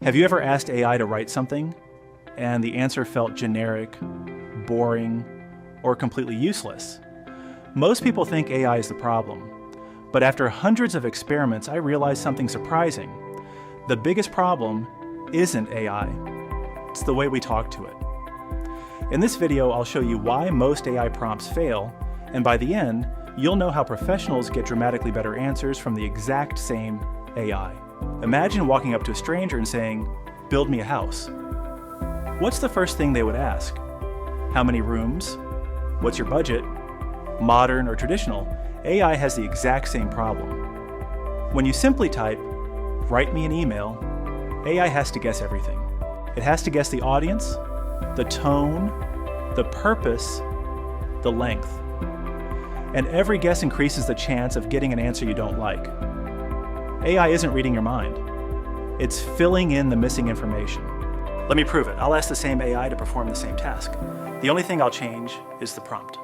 Have you ever asked AI to write something and the answer felt generic, boring, or completely useless? Most people think AI is the problem, but after hundreds of experiments, I realized something surprising. The biggest problem isn't AI. It's the way we talk to it. In this video, I'll show you why most AI prompts fail, and by the end, you'll know how professionals get dramatically better answers from the exact same AI. Imagine walking up to a stranger and saying, "Build me a house." What's the first thing they would ask? How many rooms? What's your budget? Modern or traditional? AI has the exact same problem. When you simply type, "Write me an email," AI has to guess everything. It has to guess the audience, the tone, the purpose, the length. And every guess increases the chance of getting an answer you don't like. AI isn't reading your mind. It's filling in the missing information. Let me prove it. I'll ask the same AI to perform the same task. The only thing I'll change is the prompt.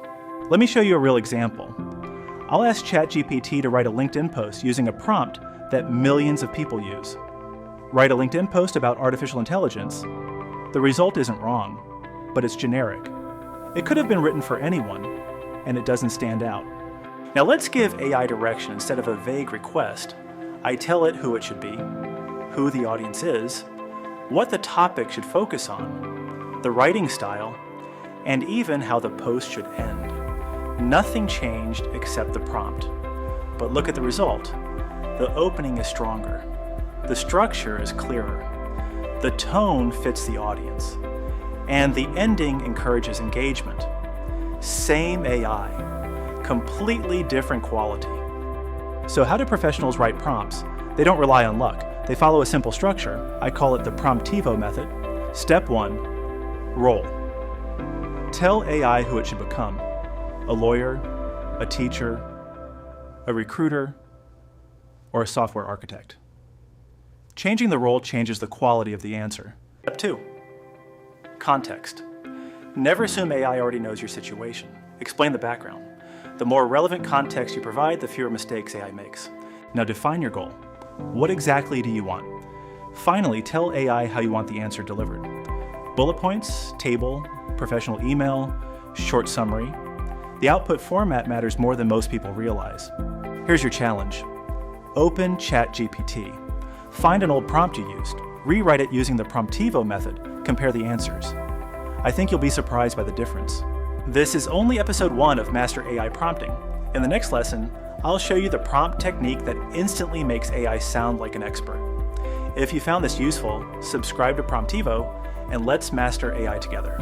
Let me show you a real example. I'll ask ChatGPT to write a LinkedIn post using a prompt that millions of people use. Write a LinkedIn post about artificial intelligence. The result isn't wrong, but it's generic. It could have been written for anyone, and it doesn't stand out. Now let's give AI direction instead of a vague request. I tell it who it should be, who the audience is, what the topic should focus on, the writing style, and even how the post should end. Nothing changed except the prompt. But look at the result. The opening is stronger. The structure is clearer. The tone fits the audience. And the ending encourages engagement. Same AI, completely different quality. So how do professionals write prompts? They don't rely on luck. They follow a simple structure. I call it the Promptivo Method. Step 1, role. Tell AI who it should become. A lawyer, a teacher, a recruiter, or a software architect. Changing the role changes the quality of the answer. Step 2, context. Never assume AI already knows your situation. Explain the background. The more relevant context you provide, the fewer mistakes AI makes. Now define your goal. What exactly do you want? Finally, tell AI how you want the answer delivered. Bullet points, table, professional email, short summary. The output format matters more than most people realize. Here's your challenge. Open ChatGPT. Find an old prompt you used. Rewrite it using the Promptivo method. Compare the answers. I think you'll be surprised by the difference. This is only episode 1 of Master AI Prompting. In the next lesson, I'll show you the prompt technique that instantly makes AI sound like an expert. If you found this useful, subscribe to Promptivo and let's master AI together.